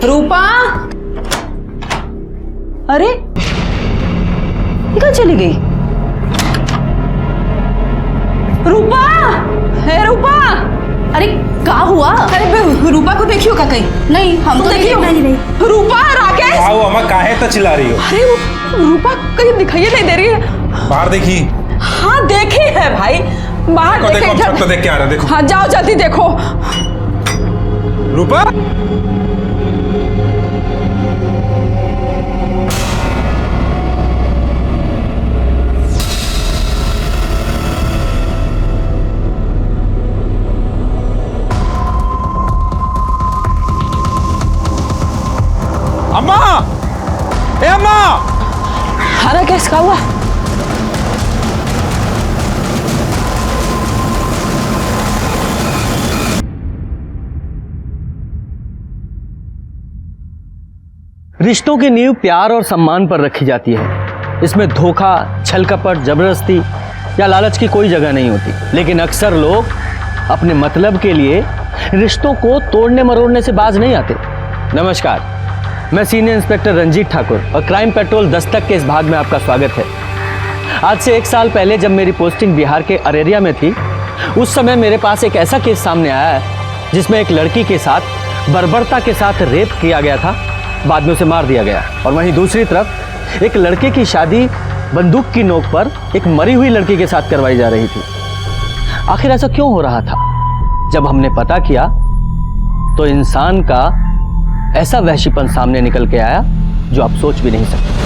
रूपा, अरे कहाँ चली गई? रूपा, है रूपा? अरे क्या हुआ? अरे रूपा को देखियो का कहीं? नहीं, हम तो देखियो नहीं। रूपा, राकेश, आओ अम्मा, काहे तो चिल्ला रही हो? अरे रूपा कहीं दिखाई नहीं दे रही है। बाहर देखी? हाँ देखी है भाई, बाहर देखो, देखे। हम सब तो देख के आ रहे हैं, देखो। हाँ जाओ जल्दी देखो। रूपा, अम्मा, ए अम्मा। हाँ राकेश, क्या हुआ? रिश्तों की नींव प्यार और सम्मान पर रखी जाती है। इसमें धोखा, छल कपट, जबरदस्ती या लालच की कोई जगह नहीं होती। लेकिन अक्सर लोग अपने मतलब के लिए रिश्तों को तोड़ने मरोड़ने से बाज नहीं आते। नमस्कार, मैं सीनियर इंस्पेक्टर रंजीत ठाकुर और क्राइम पेट्रोल दस्तक के इस भाग में आपका स्वागत है। आज से 1 साल पहले जब मेरी पोस्टिंग बिहार के अरेरिया में थी, उस समय मेरे पास एक ऐसा केस सामने आया है जिसमें एक लड़की के साथ बर्बरता के साथ रेप किया गया था, बाद में उसे मार दिया गया। और वहीं दूसरी तरफ एक लड़के की शादी बंदूक की नोक पर एक मरी हुई लड़की के साथ करवाई जा रही थी। आखिर ऐसा क्यों हो रहा था? जब हमने पता किया तो इंसान का ऐसा वहशीपन सामने निकल के आया जो आप सोच भी नहीं सकते।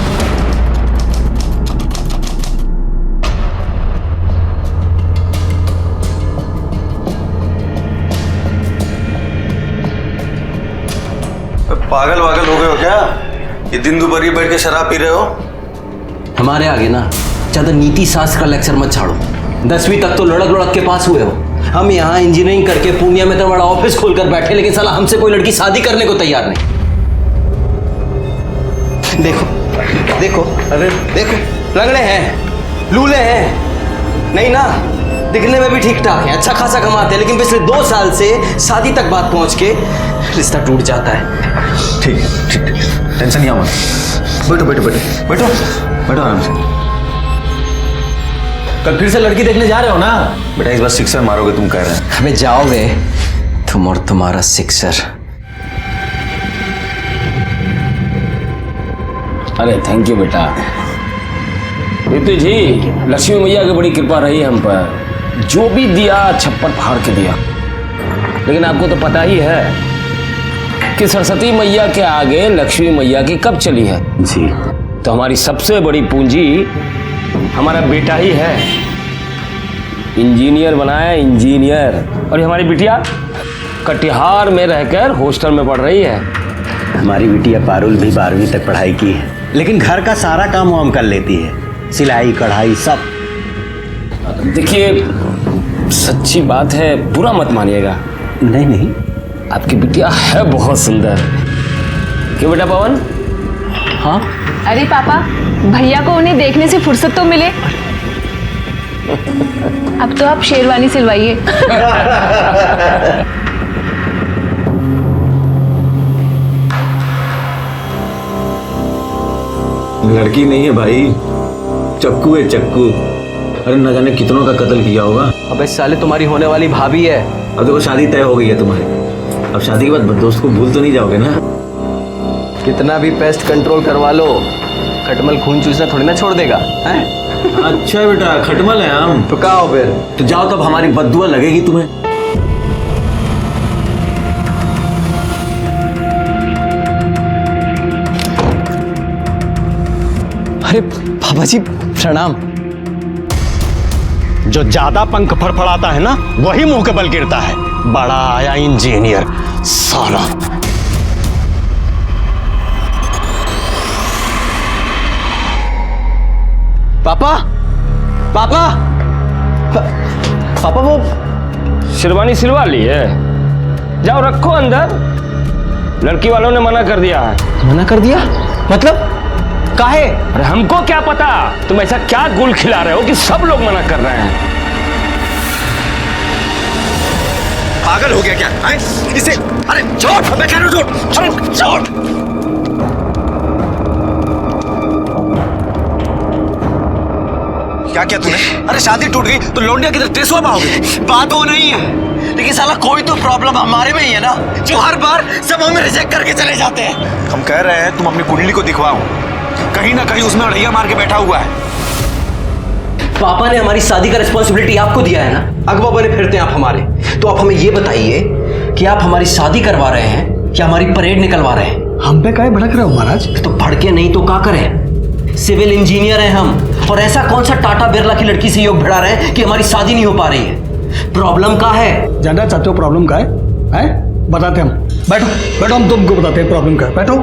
पागल वागल हो गए हो क्या? ये दिन दोपहर बैठ के शराब पी रहे हो? हमारे आगे ना ज्यादा नीति शास्त्र का लेक्चर मत छाड़ो। 10वीं तक तो लड़क लड़क के पास हुए हो। हम यहाँ इंजीनियरिंग करके पूर्णिया में तो बड़ा ऑफिस खोलकर बैठे, लेकिन साला हमसे कोई लड़की शादी करने को तैयार नहीं। देखो देखो, अरे देखो, लंगड़े हैं, लूले हैं, नहीं ना, दिखने में भी ठीक ठाक है, अच्छा खासा कमाते हैं, लेकिन पिछले 2 साल से शादी तक बात पहुंच के रिश्ता टूट जाता है। ठीक है, ठीक है, टेंशन नहीं मत। बैठो बैठो बैठो बैठो बैठो आराम से। कल फिर से लड़की देखने जा रहे हो ना? बेटा इस बार सिक्सर मारोगे तुम कह रहे हैं। हमें जाओगे तुम और तुम्हारा सिक्सर। अरे थैंक यू बेटा। ऋतु जी, लक्ष्मी मैया की बड़ी कृपा रही हम पर। जो भी दिया छप्पर फाड़ के दिया। लेकिन आपको तो पता ही है कि सरस्वती मैया के आगे लक्ष्मी मैया की कब चली है जी। तो हमारी सबसे बड़ी पूंजी हमारा बेटा ही है। इंजीनियर बनाया, इंजीनियर। और ये हमारी बिटिया कटिहार में रहकर हॉस्टल में पढ़ रही है। हमारी बिटिया पारुल भी 12वीं तक पढ़ाई की है, लेकिन घर का सारा काम वाम कर लेती है, सिलाई कढ़ाई सब। देखिए, सच्ची बात है, बुरा मत मानिएगा। नहीं नहीं, आपकी बिटिया है बहुत सुंदर। क्यों बेटा पवन? हाँ। अरे पापा, भैया को उन्हें देखने से फुर्सत तो मिले। अब तो आप शेरवानी सिलवाइए। लड़की नहीं है भाई, चक्कू है चक्कू। अरे न जाने कितनों का कत्ल किया होगा। अबे साले, तुम्हारी होने वाली भाभी है। अब देखो शादी तय हो गई है तुम्हारी। अब शादी के बाद दोस्त को भूल तो नहीं जाओगे ना? कितना भी पेस्ट कंट्रोल करवा लो, खटमल खून चूसना थोड़ी ना छोड़ देगा है? अच्छा बेटा, खटमल है हम। तो क्या हो फिर? तो जाओ, तब हमारी बद्दुआ लगेगी तुम्हें। अरे बाबा जी प्रणाम। जो ज्यादा पंख फड़फड़ाता है ना, वही मुंह के बल गिरता है। बड़ा आया इंजीनियर साला। पापा, पापा, पापा वो शेरवानी सिलवा ली है? जाओ रखो अंदर। लड़की वालों ने मना कर दिया है। मना कर दिया? मतलब काहे? अरे हमको क्या पता, तुम ऐसा क्या गुल खिला रहे हो कि सब लोग मना कर रहे हैं। पागल हो गया क्या है? इसे अरे छोड़, मैं कह रहा हूं छोड़, छोड़। क्या क्या तूने? अरे शादी टूट गई तो लौंडिया किधर टेसुआ पाओगे? बात वो नहीं है, लेकिन साला कोई तो प्रॉब्लम हमारे में ही है ना, जो हर बार सब हमें रिजेक्ट करके चले जाते हैं। हम कह रहे हैं तुम अपनी कुंडली को दिखवाओ, कहीं ना कहीं उसमें अड़ैया मार के बैठा हुआ है। पापा ने हमारी शादी का रिस्पॉन्सिबिलिटी आपको दिया है ना, अगवा बने फिरते हैं आप हमारे। तो आप हमें ये बताइए कि आप हमारी शादी करवा रहे हैं या हमारी परेड निकलवा रहे हैं? हम पे काहे भड़क रहे हो महाराज? तो भड़के नहीं तो क्या करें? सिविल इंजीनियर हैं हम, और ऐसा कौन सा टाटा बिरला की लड़की से योग भिड़ा रहे हैं कि हमारी शादी नहीं हो पा रही है? प्रॉब्लम क्या है? जानना चाहते हो प्रॉब्लम का है? बताते हम। बैठो बैठो, हम तुमको बताते हैं प्रॉब्लम का। बैठो।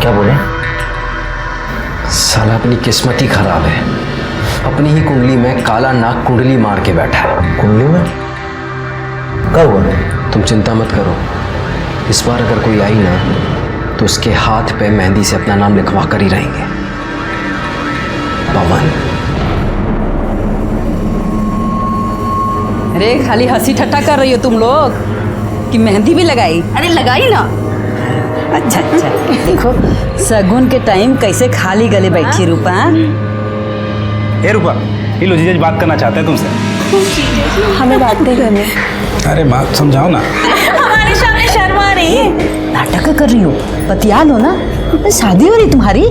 क्या बोले? साला अपनी किस्मत ही खराब है, अपनी ही कुंडली में काला नाग कुंडली मार के बैठा है। कुंडली में क्या हुआ? तुम चिंता मत करो, इस बार अगर कोई आई ना तो उसके हाथ पे मेहंदी से अपना नाम लिखवा कर ही रहेंगे। पवन। अरे खाली हंसी ठट्टा कर रही हो तुम लोग कि मेहंदी भी लगाई? अरे लगाई ना। अच्छा अच्छा, देखो सगुन के टाइम कैसे खाली गले बैठी रूपा। ए रूपा, ये लो जीजा जी बात करना चाहते हैं तुमसे। हमें बात नहीं करनी। अरे बात समझाओ ना। हमारे सामने शर्मा रही है, नाटक कर रही हो, बतिया लो ना, शादी हो रही तुम्हारी।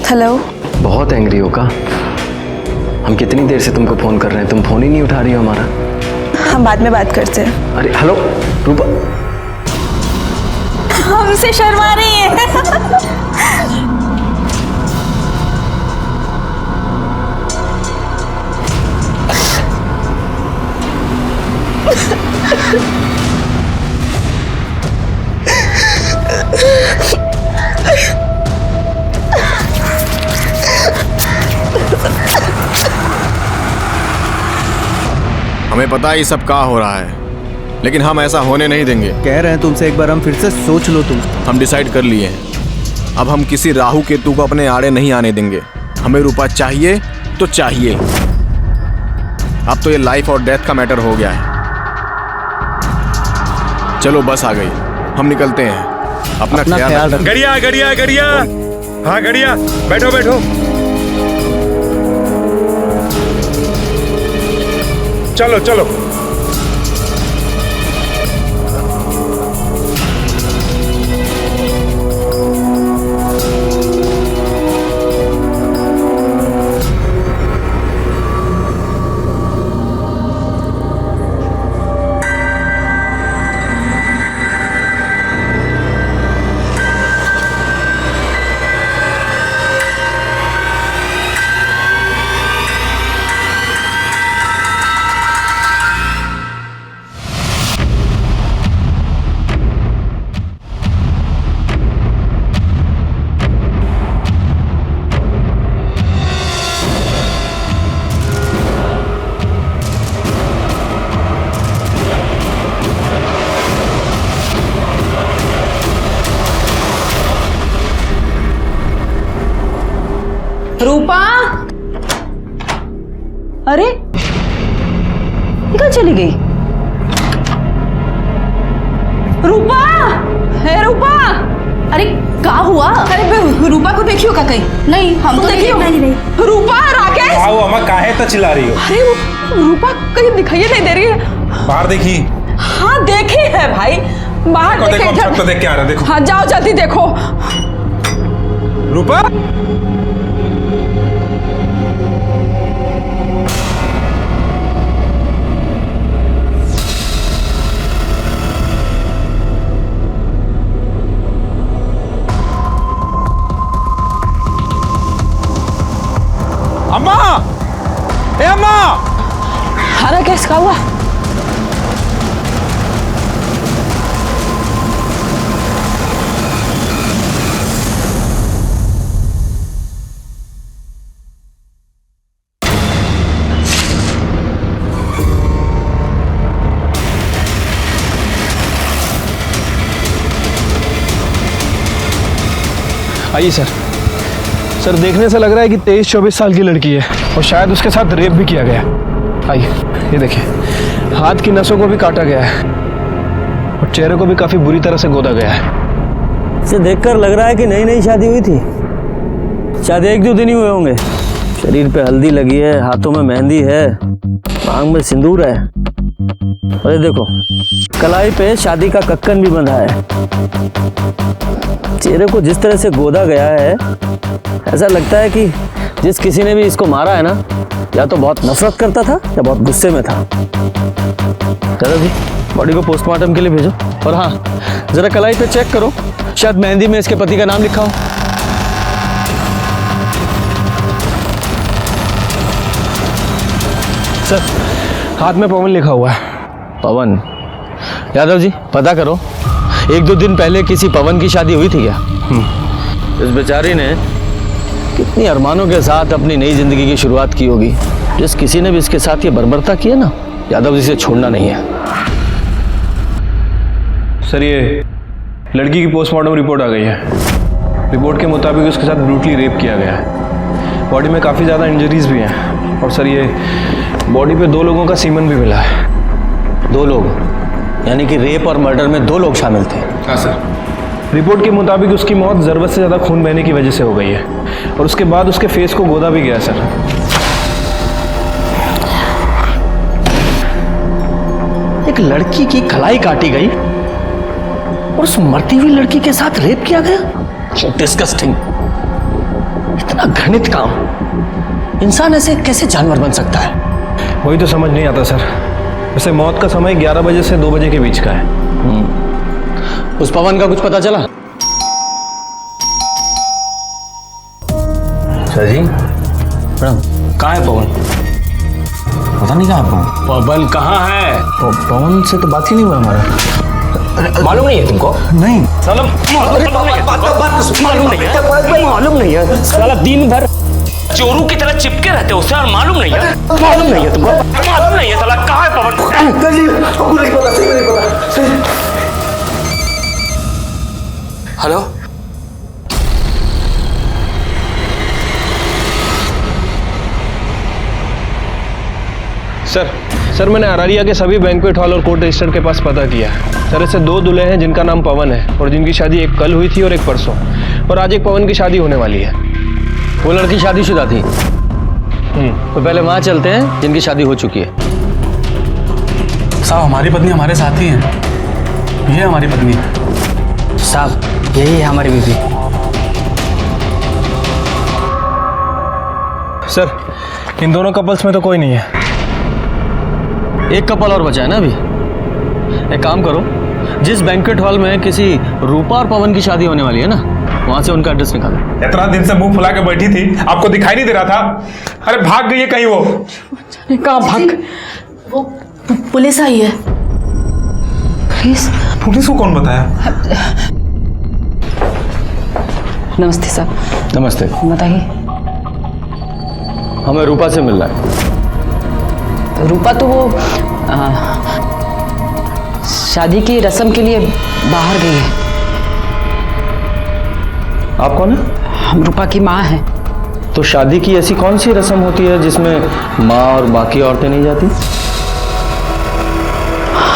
हेलो। बहुत एंग्री हो का? हम कितनी देर से तुमको फोन कर रहे हैं, तुम फोन ही नहीं उठा रही हो हमारा। हम बाद में बात करते हैं। अरे हेलो रूपा। हमसे शर्मा रही है। हमें पता है ये सब क्या हो रहा है, लेकिन हम ऐसा होने नहीं देंगे। कह रहे हैं तुमसे एक बार हम फिर से सोच लो। तुम हम डिसाइड कर लिए हैं, अब हम किसी राहु केतु को अपने आड़े नहीं आने देंगे। हमें रूपा चाहिए तो चाहिए। अब तो ये लाइफ और डेथ का मैटर हो गया है। चलो बस आ गई, हम निकलते हैं। अपना ख्याल रखना। गड़िया गड़िया गड़िया, हाँ गड़िया, बैठो बैठो। चलो चलो। रूपा, अरे ये कहाँ चली गई? रूपा, है रूपा। अरे क्या हुआ? अरे रूपा को देखियो का कहीं? नहीं, हम तो देखियो नहीं। रूपा, राकेश। आओ अम्मा, काहे तो चिल्ला रही हो? अरे रूपा कहीं दिखाई नहीं दे रही है। बाहर देखी। हाँ देखी है भाई, बाहर देखो, हम सब तो देख के आ रहे हैं, देखो। हाँ जाओ जल्दी देखो। रूपा, अम्मा, ए अम्मा। हरा कैस का हुआ? आइए सर। सर देखने से लग रहा है कि 23-24 साल की लड़की है और शायद उसके साथ रेप भी किया गया है। आइए ये देखिए, हाथ की नसों को भी काटा गया है और चेहरे को भी काफी बुरी तरह से गोदा गया है। इसे देखकर लग रहा है कि नई नई शादी हुई थी। शायद 1-2 दिन ही हुए होंगे। शरीर पे हल्दी लगी है, हाथों में मेहंदी है, मांग में सिंदूर है। अरे देखो, कलाई पे शादी का कक्कन भी बंधा है। चेहरे को जिस तरह से गोदा गया है, ऐसा लगता है कि जिस किसी ने भी इसको मारा है ना, या तो बहुत नफरत करता था या बहुत गुस्से में था। चलो जी, बॉडी को पोस्टमार्टम के लिए भेजो। और हाँ, जरा कलाई पे चेक करो, शायद मेहंदी में इसके पति का नाम लिखा हो। सर हाथ में पवन लिखा हुआ है। पवन? यादव जी पता करो, 1-2 दिन पहले किसी पवन की शादी हुई थी क्या? इस बेचारी ने कितनी अरमानों के साथ अपनी नई जिंदगी की शुरुआत की होगी। जिस किसी ने भी इसके साथ ये बर्बरता की है ना, यादव जी से छोड़ना नहीं है। सर ये लड़की की पोस्टमार्टम रिपोर्ट आ गई है। रिपोर्ट के मुताबिक उसके साथ ब्रूटली रेप किया गया है। बॉडी में काफ़ी ज़्यादा इंजरीज भी हैं और सर ये बॉडी पे 2 लोगों का सीमन भी मिला है। 2 लोग? यानी कि रेप और मर्डर में 2 लोग शामिल थे? हाँ सर। रिपोर्ट के मुताबिक उसकी मौत ज़रूरत से ज़्यादा खून बहने की वजह से हो गई है और उसके बाद उसके फेस को गोदा भी गया सर। एक लड़की की कलाई काटी गई और उस मरती हुई लड़की के साथ रेप किया गया? डिस्गस्टिंग। इतना घृणित काम। इंसान ऐसे कैसे जानवर बन सकता है? वही तो समझ नहीं आता सर। वैसे मौत का समय 11 बजे से 2 बजे के बीच का है। उस पवन का कुछ पता चला? सर जी प्रणाम। कहाँ है पवन? पता नहीं कहाँ है पवन। पवन कहाँ है? पवन से तो बात ही नहीं हुआ हमारा। मालूम नहीं है तुमको? नहीं साला मालूम नहीं है। साला दिन भर चोरू की तरह चिपके रहते हो उससे और मालूम नहीं है? मालूम नहीं है तुमको? मालूम नहीं है साला कहाँ है पवन? हेलो, सर मैंने अरारिया के सभी बैंक्वेट हॉल और कोर्ट रजिस्टर के पास पता किया। सर ऐसे 2 दूल्हे हैं जिनका नाम पवन है और जिनकी शादी एक कल हुई थी और एक परसों, और आज एक पवन की शादी होने वाली है। वो लड़की शादीशुदा थी? तो पहले वहां चलते हैं जिनकी शादी हो चुकी है। साहब हमारी पत्नी हमारे साथ ही है। ये हमारी पत्नी है साहब, यही है हमारी बीवी। सर इन दोनों कपल्स में तो कोई नहीं है। एक कपल और बचा है ना अभी। एक काम करो, जिस बैंक्वेट हॉल में किसी रूपा और पवन की शादी होने वाली है ना, वहां से उनका एड्रेस निकालो। इतना दिन से मुंह फुला के बैठी थी, आपको दिखाई नहीं दे रहा था? अरे भाग गई है कहीं वो। कहाँ भाग? वो पुलिस आई है। पुलिस को कौन बताया? नमस्ते साहब। नमस्ते। बताइए। हमें रूपा से मिलना है। रूपा तो वो शादी की रस्म के लिए बाहर गई है। आप कौन है? हम रूपा की माँ हैं। तो शादी की ऐसी कौन सी रस्म होती है जिसमें माँ और बाकी औरतें नहीं जाती?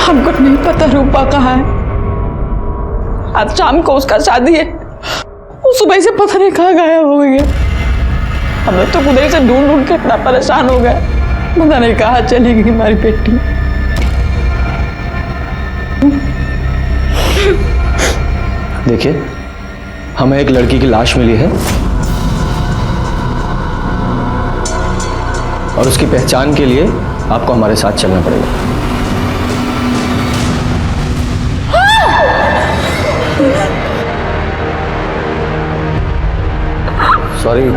हमको नहीं पता रूपा कहाँ है। आज शाम को उसका शादी है। वो सुबह से पता नहीं कहाँ गायब हो गई है। हमें तो खुद से ढूंढ ढूंढ के इतना परेशान हो गए, पता नहीं कहाँ चलेगी हमारी बेटी। देखिए, हमें एक लड़की की लाश मिली है और उसकी पहचान के लिए आपको हमारे साथ चलना पड़ेगा। सॉरी,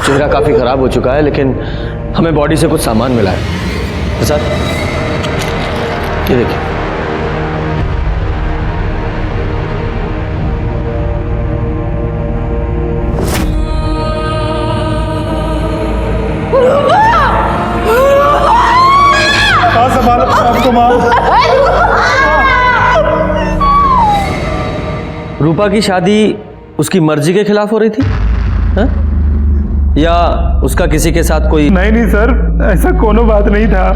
चेहरा काफी खराब हो चुका है, लेकिन हमें बॉडी से कुछ सामान मिला है। प्रसाद, ये देखिए। रूपा की शादी उसकी मर्जी के खिलाफ हो रही थी हा? या उसका किसी के साथ कोई? नहीं सर, ऐसा कोनो बात नहीं था।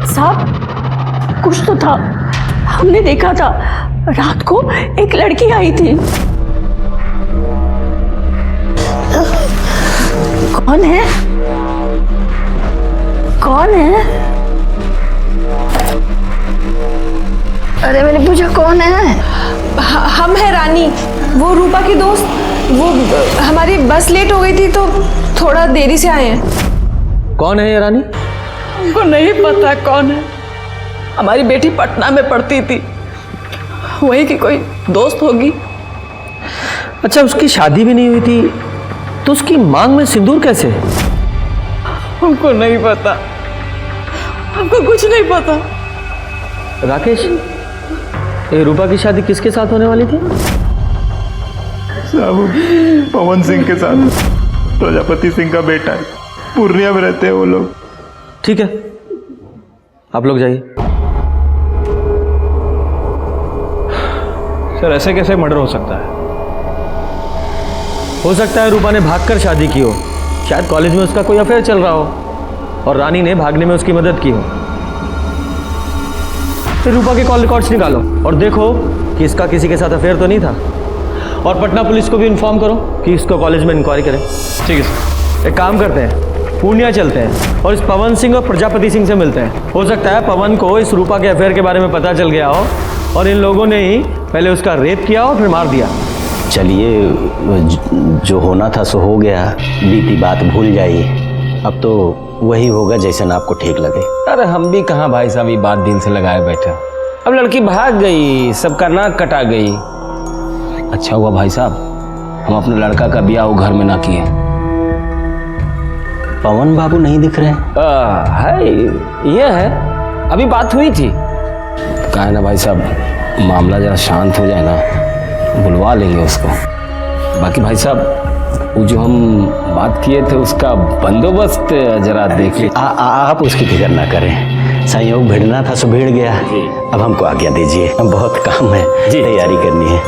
साहब कुछ तो था, हमने देखा था रात को एक लड़की आई थी। कौन है? कौन है? अरे मैंने पूछा कौन है? हम है रानी, वो रूपा की दोस्त। वो हमारी बस लेट हो गई थी तो थोड़ा देरी से आए हैं। कौन है ये रानी? हमको नहीं पता कौन है। हमारी बेटी पटना में पढ़ती थी, वही की कोई दोस्त होगी। अच्छा, उसकी शादी भी नहीं हुई थी तो उसकी मांग में सिंदूर कैसे? हमको नहीं पता, हमको कुछ नहीं पता। राकेश, ये रूपा की शादी किसके साथ होने वाली थी? साहब पवन सिंह के साथ, प्रजापति सिंह का बेटा है, पूर्णिया में रहते हैं वो लोग। ठीक है, आप लोग जाइए। सर ऐसे कैसे मर्डर हो सकता है? हो सकता है रूपा ने भागकर शादी की हो, शायद कॉलेज में उसका कोई अफेयर चल रहा हो और रानी ने भागने में उसकी मदद की हो। फिर रूपा के कॉल रिकॉर्ड्स निकालो और देखो कि इसका किसी के साथ अफेयर तो नहीं था, और पटना पुलिस को भी इन्फॉर्म करो कि इसको कॉलेज में इंक्वायरी करें। ठीक है सर। एक काम करते हैं, पूर्णिया चलते हैं और इस पवन सिंह और प्रजापति सिंह से मिलते हैं। हो सकता है पवन को इस रूपा के अफेयर के बारे में पता चल गया हो और इन लोगों ने ही पहले उसका रेप किया और फिर मार दिया। चलिए, जो होना था सो हो गया, बीती बात भूल जाइए। अब तो वही होगा जैसा आपको ठीक लगे। अरे हम भी कहाँ भाई साहब ये बात दिल से लगाए बैठे। अब लड़की भाग गई, सबका नाक कटा गई। अच्छा हुआ भाई साहब हम अपने लड़का का ब्याह वो घर में ना किए। पवन बाबू नहीं दिख रहे? है, ये है, अभी बात हुई थी। कहा है ना भाई साहब, मामला जरा शांत हो जाए ना, बुलवा लेंगे उसको। बाकी भाई साहब वो जो हम बात किए थे उसका बंदोबस्त जरा देख लीजिए। आप उसकी फिक्र ना करें, संयोग भिड़ना था सो भिड़ गया। अब हमको आज्ञा दीजिए, हम बहुत काम है, तैयारी करनी है।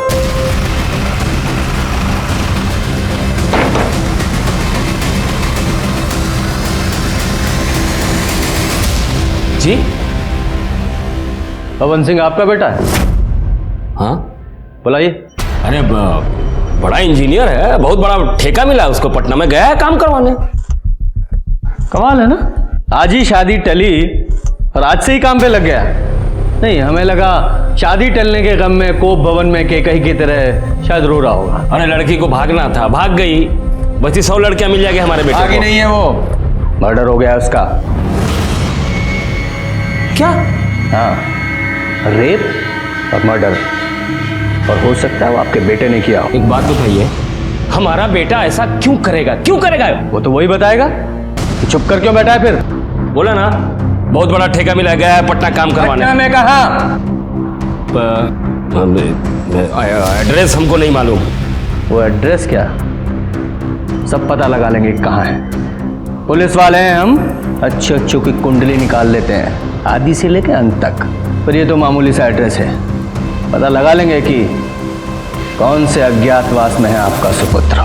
जी, पवन सिंह आपका बेटा है? हाँ, बुलाइए। अरे बड़ा इंजीनियर है, बहुत बड़ा ठेका मिला उसको, पटना में गया है काम करवाने। कमाल है ना, आज ही शादी टली और आज से ही काम पे लग गया। नहीं, हमें लगा शादी टलने के गम में कोप भवन में केकई की तरह शायद रो रहा होगा। अरे लड़की को भागना था, भाग गई। बची 100 लड़कियां मिल जाएगी हमारे बेटे को। भागी नहीं है वो, मर्डर हो गया उसका। क्या? हाँ, रेप और मर्डर, और हो सकता है वो आपके बेटे ने किया हो। एक बात बताइए, हमारा बेटा ऐसा क्यों करेगा? क्यों करेगा? वो तो वही बताएगा। तो चुप कर क्यों बैठा है फिर? बोला ना, बहुत बड़ा ठेका मिला गया है पटना काम करवाने। पटना में कहा? एड्रेस हमको नहीं मालूम। वो एड्रेस क्या, सब पता लगा लेंगे कहाँ है। पुलिस वाले हैं हम, अच्छे अच्छों की कुंडली निकाल लेते हैं, आदि से लेकर अंत तक। पर ये तो मामूली सा एड्रेस है, पता लगा लेंगे कि कौन से अज्ञातवास में है आपका सुपुत्र।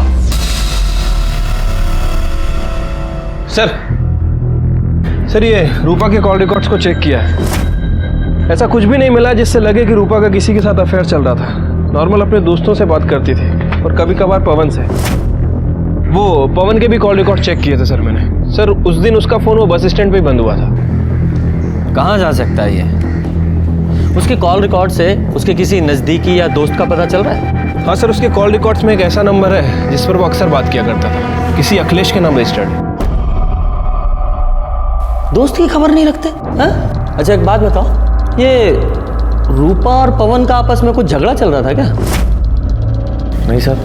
सर ये रूपा के कॉल रिकॉर्ड्स को चेक किया है, ऐसा कुछ भी नहीं मिला जिससे लगे कि रूपा का किसी के साथ अफेयर चल रहा था। नॉर्मल अपने दोस्तों से बात करती थी और कभी कभार पवन से। वो पवन के भी कॉल रिकॉर्ड चेक किए थे सर मैंने। सर उस दिन उसका फोन वो बस स्टैंड पे ही बंद हुआ था। कहाँ जा सकता है ये? उसके कॉल रिकॉर्ड से उसके किसी नज़दीकी या दोस्त का पता चल रहा है? हाँ सर, उसके कॉल रिकॉर्ड्स में एक ऐसा नंबर है जिस पर वो अक्सर बात किया करता था, किसी अखिलेश के नाम रजिस्टर्ड है। दोस्त की खबर नहीं रखते हैं? अच्छा एक बात बताओ, ये रूपा और पवन का आपस में कुछ झगड़ा चल रहा था क्या? नहीं सर,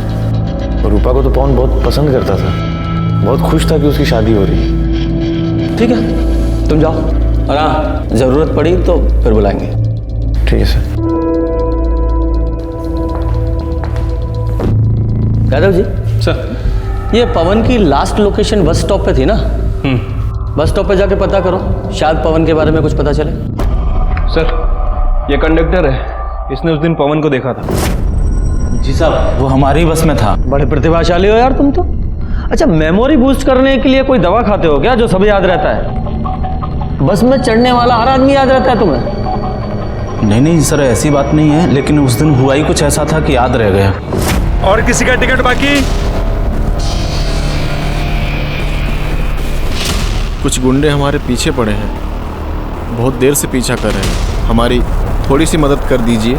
रूपा को तो पवन बहुत पसंद करता था, बहुत खुश था कि उसकी शादी हो रही है। ठीक है, तुम जाओ, और हाँ जरूरत पड़ी तो फिर बुलाएंगे। ठीक है सर। यादव जी। सर, ये पवन की लास्ट लोकेशन बस स्टॉप पे थी ना? बस स्टॉप पे जाके पता करो, शायद पवन के बारे में कुछ पता चले। सर ये कंडक्टर है, इसने उस दिन पवन को देखा था। जी साहब, वो हमारी बस में था। बड़े प्रतिभाशाली हो यार तुम तो। अच्छा, मेमोरी बूस्ट करने के लिए कोई दवा खाते हो क्या जो सब याद रहता है? बस में चढ़ने वाला हर आदमी याद रहता है तुम्हें? नहीं नहीं सर, ऐसी बात नहीं है, लेकिन उस दिन हुआ ही कुछ ऐसा था कि याद रह गया। और किसी का टिकट बाकी? कुछ गुंडे हमारे पीछे पड़े हैं, बहुत देर से पीछा कर रहे हैं। हमारी थोड़ी सी मदद कर दीजिए।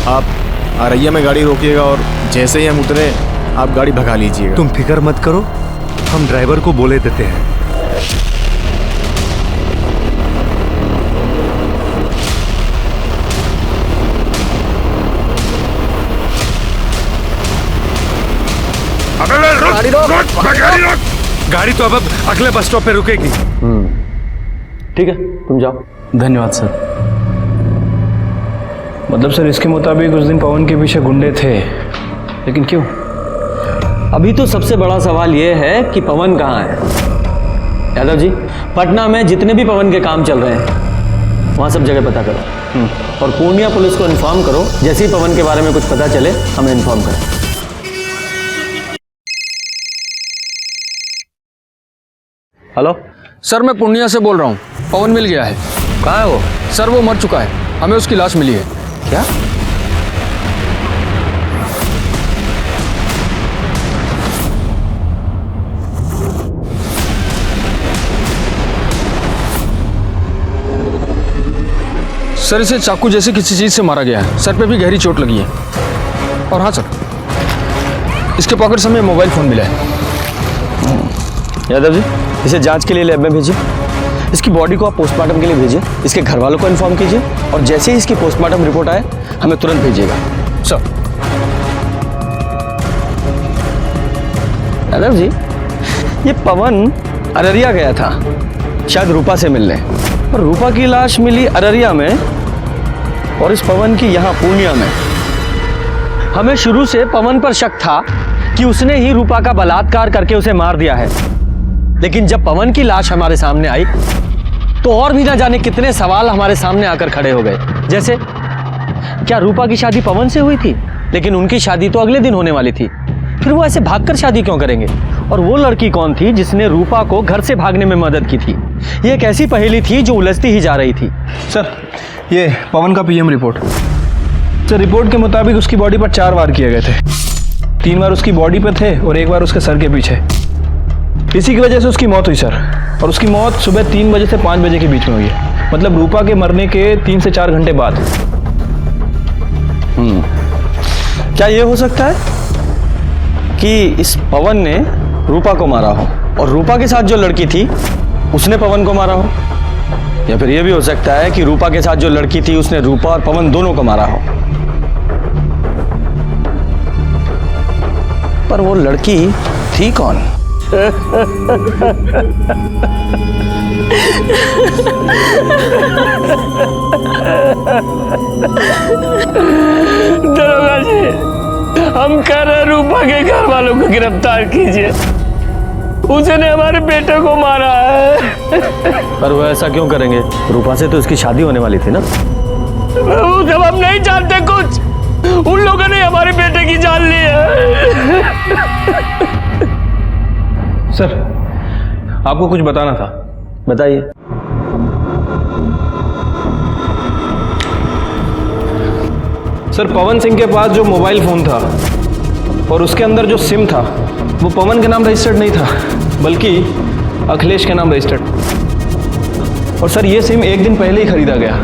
आप आरैया में गाड़ी रोकिएगा और जैसे ही हम उतरे आप गाड़ी भगा लीजिएगा। तुम फिक्र मत करो, हम ड्राइवर को बोले देते हैं। गाड़ी तो अब अगले बस स्टॉप पे रुकेगी। ठीक है, तुम जाओ। धन्यवाद सर। मतलब सर, इसके मुताबिक उस दिन पवन के पीछे गुंडे थे, लेकिन क्यों? अभी तो सबसे बड़ा सवाल यह है कि पवन कहाँ है। यादव जी, पटना में जितने भी पवन के काम चल रहे हैं वहाँ सब जगह पता करो, और पूर्णिया पुलिस को इन्फॉर्म करो। जैसे ही पवन के बारे में कुछ पता चले हमें इन्फॉर्म करें। हेलो सर, मैं पूर्णिया से बोल रहा हूँ। पवन मिल गया है। कहाँ है वो? सर, वो मर चुका है, हमें उसकी लाश मिली है। क्या? सर, इसे चाकू जैसी किसी चीज से मारा गया है। सर पे भी गहरी चोट लगी है। और हाँ सर, इसके पॉकेट से हमें मोबाइल फोन मिला है। यादव जी, इसे जांच के लिए लैब में भेजिए। इसकी बॉडी को आप पोस्टमार्टम के लिए भेजिए। इसके घर वालों को इन्फॉर्म कीजिए, और जैसे ही इसकी पोस्टमार्टम रिपोर्ट आए हमें तुरंत भेजिएगा। सर। यादव जी, ये पवन अररिया गया था शायद रूपा से मिलने, और रूपा की लाश मिली अररिया में, और इस पवन की यहाँ पूर्णिया में। हमें शुरू से पवन पर शक था कि उसने ही रूपा का बलात्कार करके उसे मार दिया है, लेकिन जब पवन की लाश हमारे सामने आई तो और भी ना जाने कितने सवाल हमारे सामने आकर खड़े हो गए। जैसे, क्या रूपा की शादी पवन से हुई थी? लेकिन उनकी शादी तो अगले दिन होने वाली थी, फिर वो ऐसे भागकर शादी क्यों करेंगे? और वो लड़की कौन थी जिसने रूपा को घर से भागने में मदद की थी? ये एक ऐसी पहेली थी जो उलझती ही जा रही थी। सर, ये पवन का पीएम रिपोर्ट। सर, रिपोर्ट के मुताबिक उसकी बॉडी पर 4 वार किए गए थे। 3 बार उसकी बॉडी पर थे और 1 बार उसके सर के पीछे। इसी की वजह से उसकी मौत हुई सर, और उसकी मौत सुबह 3 बजे से 5 बजे के बीच में हुई है। मतलब रूपा के मरने के 3 से 4 घंटे बाद। क्या ये हो सकता है कि इस पवन ने रूपा को मारा हो, और रूपा के साथ जो लड़की थी उसने पवन को मारा हो? या फिर ये भी हो सकता है कि रूपा के साथ जो लड़की थी उसने रूपा और पवन दोनों को मारा हो? पर वो लड़की थी कौन? दरोगा जी, हम कह रहे रूपा के घर वालों को गिरफ्तार कीजिए। उसने हमारे बेटे को मारा है। पर वो ऐसा क्यों करेंगे? रूपा से तो उसकी शादी होने वाली थी ना। वो सब हम नहीं जानते कुछ। उन लोगों ने हमारे बेटे की जान ली है। सर, आपको कुछ बताना था। बताइए। सर, पवन सिंह के पास जो मोबाइल फोन था और उसके अंदर जो सिम था वो पवन के नाम रजिस्टर्ड नहीं था, बल्कि अखिलेश के नाम रजिस्टर्ड। और सर, ये सिम 1 दिन पहले ही खरीदा गया।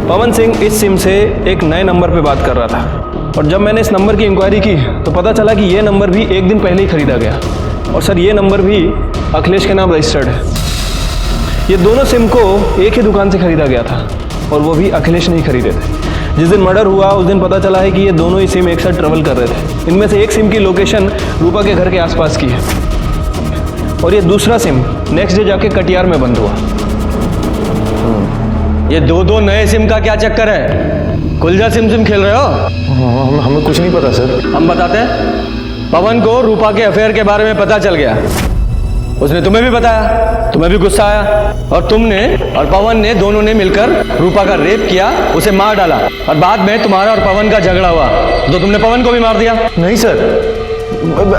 पवन सिंह इस सिम से एक नए नंबर पे बात कर रहा था, और जब मैंने इस नंबर की इंक्वायरी की तो पता चला कि ये नंबर भी 1 दिन पहले ही खरीदा गया। और सर, ये नंबर भी अखिलेश के नाम रजिस्टर्ड है। ये दोनों सिम को एक ही दुकान से खरीदा गया था, और वो भी अखिलेश नहीं खरीदे थे। जिस दिन मर्डर हुआ उस दिन पता चला है कि ये दोनों ही सिम एक साथ ट्रेवल कर रहे थे। इनमें से एक सिम की लोकेशन रूपा के घर के आसपास की है, और ये दूसरा सिम नेक्स्ट डे जाके कटियार में बंद हुआ। ये 2 नए सिम का क्या चक्कर है? कुलजा सिम खेल रहे हो? हमें कुछ नहीं पता सर। हम बताते हैं। पवन को रूपा के अफेयर के बारे में पता चल गया, उसने तुम्हें भी बताया, तुम्हें भी गुस्सा आया और तुमने और पवन ने दोनों ने मिलकर रूपा का रेप किया, उसे मार डाला और बाद में तुम्हारा और पवन का झगड़ा हुआ तो तुमने पवन को भी मार दिया। नहीं सर,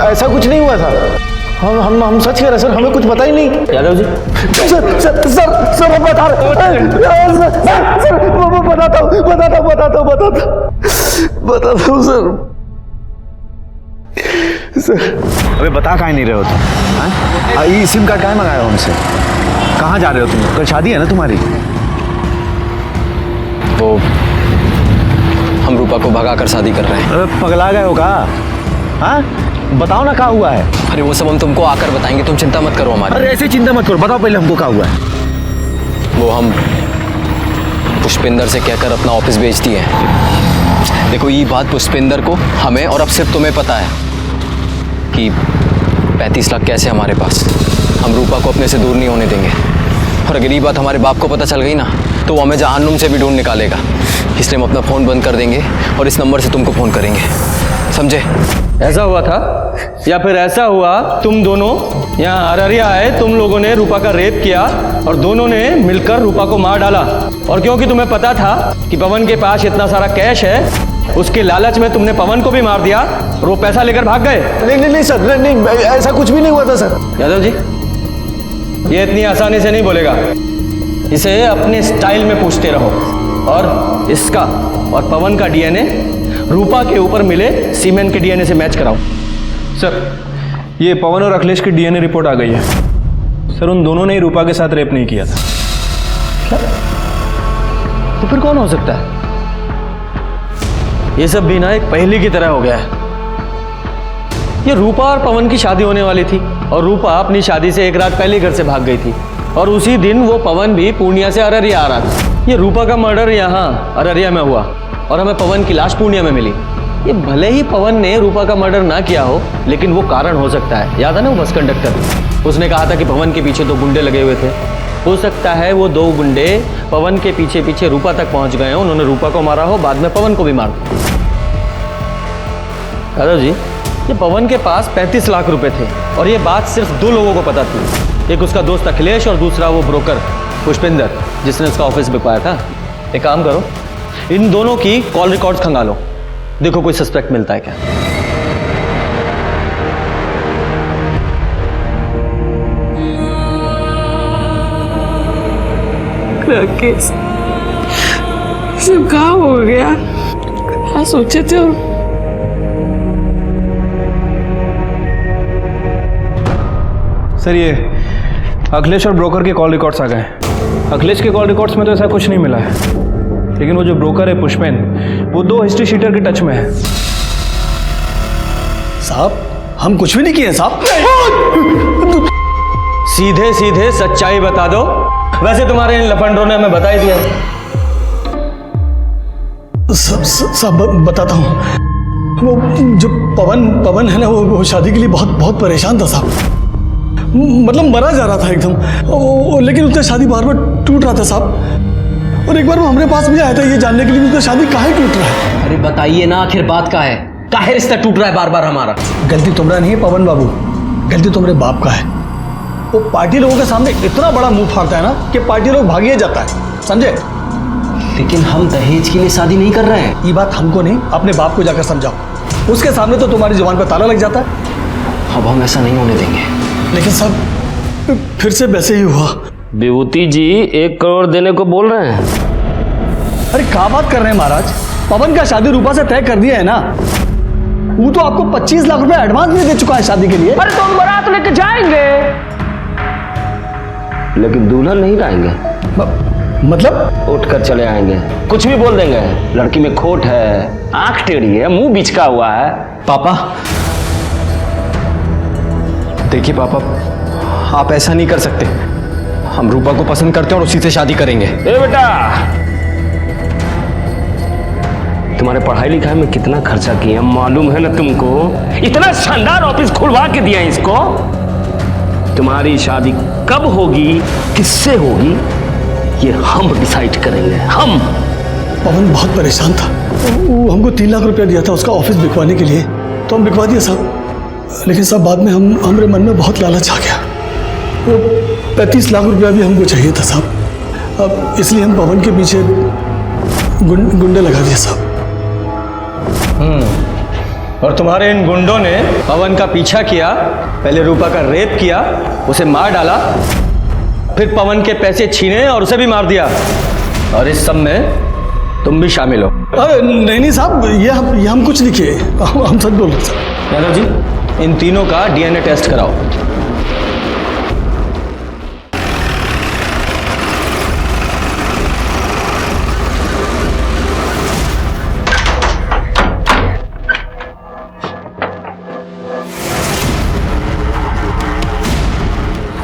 ऐसा कुछ नहीं हुआ था। हम सच कह रहे सर, हमें कुछ पता ही नहीं। यादव जी सर मैं बता रहा हूँ, बताता हूँ सर। अबे बता काहे नहीं रहे हो तुम? ये सिम कार्ड काहे मंगाया हो हमसे? कहाँ जा रहे हो तुम? कल शादी है ना तुम्हारी? वो हम रूपा को भगा कर शादी कर रहे हैं। अबे पगला गए हो का? हाँ बताओ ना क्या हुआ है। अरे वो सब हम तुमको आकर बताएंगे, तुम चिंता मत करो हमारी। अरे ऐसे चिंता मत करो, बताओ पहले हमको क्या हुआ है। वो हम पुष्पिंदर से कहकर अपना ऑफिस बेच दिए। देखो ये बात पुष्पिंदर को, हमें और अब सिर्फ तुम्हें पता है कि 35 लाख कैसे हमारे पास। हम रूपा को अपने से दूर नहीं होने देंगे और अगर ये बात हमारे बाप को पता चल गई ना तो वो हमें जहन्नुम से भी ढूंढ निकालेगा। इसलिए हम अपना फ़ोन बंद कर देंगे और इस नंबर से तुमको फ़ोन करेंगे, समझे? ऐसा हुआ था या फिर ऐसा हुआ तुम दोनों यहाँ अररिया आए, तुम लोगों ने रूपा का रेप किया और दोनों ने मिलकर रूपा को मार डाला और क्योंकि तुम्हें पता था कि पवन के पास इतना सारा कैश है, उसके लालच में तुमने पवन को भी मार दिया और वो पैसा लेकर भाग गए। नहीं सर, नहीं ऐसा कुछ भी नहीं हुआ था सर। यादव जी ये इतनी आसानी से नहीं बोलेगा, इसे अपने स्टाइल में पूछते रहो और इसका और पवन का डीएनए रूपा के ऊपर मिले सीमेंट के डीएनए से मैच कराओ। सर ये पवन और अखिलेश की डीएनए रिपोर्ट आ गई है सर। उन दोनों ने ही रूपा के साथ रेप नहीं किया था। क्या? तो फिर कौन हो सकता है? ये सब भी ना एक पहेली की तरह हो गया है। ये रूपा और पवन की शादी होने वाली थी और रूपा अपनी शादी से एक रात पहले घर से भाग गई थी और उसी दिन वो पवन भी पूर्णिया से अररिया आ रहा था। ये रूपा का मर्डर यहाँ अररिया में हुआ और हमें पवन की लाश पूर्णिया में मिली। ये भले ही पवन ने रूपा का मर्डर ना किया हो लेकिन वो कारण हो सकता है। याद है ना वो बस कंडक्टर, उसने कहा था कि पवन के पीछे 2 गुंडे लगे हुए थे। हो सकता है वो 2 गुंडे पवन के पीछे पीछे रूपा तक पहुंच गए हो, उन्होंने रूपा को मारा हो, बाद में पवन को भी मार दिया। यादव जी ये पवन के पास 35 लाख रुपए थे और ये बात सिर्फ 2 लोगों को पता थी, एक उसका दोस्त अखिलेश और दूसरा वो ब्रोकर पुष्पिंदर जिसने उसका ऑफिस बिकवाया था। एक काम करो, इन दोनों की कॉल रिकॉर्ड्स खंगालो, देखो कोई सस्पेक्ट मिलता है क्या। राकेश सब कहाँ हो गया? क्या सोचे थे? सर ये अखिलेश और ब्रोकर के कॉल रिकॉर्ड्स आ गए। अखिलेश के कॉल रिकॉर्ड्स में तो ऐसा कुछ नहीं मिला है, लेकिन वो जो ब्रोकर है पुष्पेंद्र, वो 2 हिस्ट्री शीटर के टच में है। साहब हम कुछ भी नहीं किए साहब। सीधे सीधे सच्चाई बता दो। वैसे तुम्हारे इन लफंडरों ने हमें बता ही दिया। सब बताता हूँ। वो जो पवन है ना, वो शादी के लिए बहुत परेशान था साहब। मतलब मरा जा रहा था एकदम, लेकिन उसका शादी बार बार टूट रहा था साहब। और एक बार वो हमारे पास भी आया था ये जानने के लिए उसका शादी काहे टूट रहा है। अरे बताइए ना आखिर बात का है, काहे रिश्ता टूट रहा है बार बार हमारा? गलती तुम्हारा नहीं है पवन बाबू, गलती तुम्हारे बाप का है। वो पार्टी लोगों के सामने इतना बड़ा मुंह फाड़ता है ना कि पार्टी लोग भागिए जाता है, समझे? लेकिन हम दहेज के लिए शादी नहीं कर रहे हैं। ये बात हमको नहीं, अपने बाप को जाकर समझाओ। उसके सामने तो तुम्हारी जुबान पर ताला लग जाता है। अब हम ऐसा नहीं होने देंगे। लेकिन सब फिर से वैसे ही हुआ। विभूति जी 1 करोड़ देने को बोल रहे हैं। अरे क्या बात कर रहे हैं महाराज? पवन का शादी रूपा से तय कर दिया है ना। वो तो आपको 25 लाख रुपए एडवांस भी दे चुका है शादी के लिए। अरे तो हम बारात लेके जाएंगे, लेकिन दुल्हन नहीं लाएंगे। मतलब उठ कर चले आएंगे, कुछ भी बोल देंगे। लड़की में खोट है, आंख टेढ़ी है, मुंह बिचका हुआ है। पापा देखिए पापा, आप ऐसा नहीं कर सकते। हम रूपा को पसंद करते हैं और उसी से शादी करेंगे। ए बेटा, तुम्हारे पढ़ाई लिखाई में कितना खर्चा किया मालूम है ना तुमको? इतना शानदार ऑफिस खुलवा के दिया इसको। तुम्हारी शादी कब होगी, किससे होगी, ये हम डिसाइड करेंगे। हम। पवन बहुत परेशान था, वो हमको 3 लाख रुपया दिया था उसका ऑफिस बिकवाने के लिए, तो हम बिकवा दिया साहब। लेकिन सब बाद में हमारे मन में बहुत लालच आ गया। वो 35 लाख रुपया भी हमको चाहिए था साहब। अब इसलिए हम पवन के पीछे गुंडे लगा दिए साहब। और तुम्हारे इन गुंडों ने पवन का पीछा किया, पहले रूपा का रेप किया, उसे मार डाला, फिर पवन के पैसे छीने और उसे भी मार दिया। और इस सब में तुम भी शामिल हो। अरे नहीं साहब, ये हम कुछ नहीं किए, हम सच बोल रहे साहब। यादव जी, इन तीनों का डीएनए टेस्ट कराओ।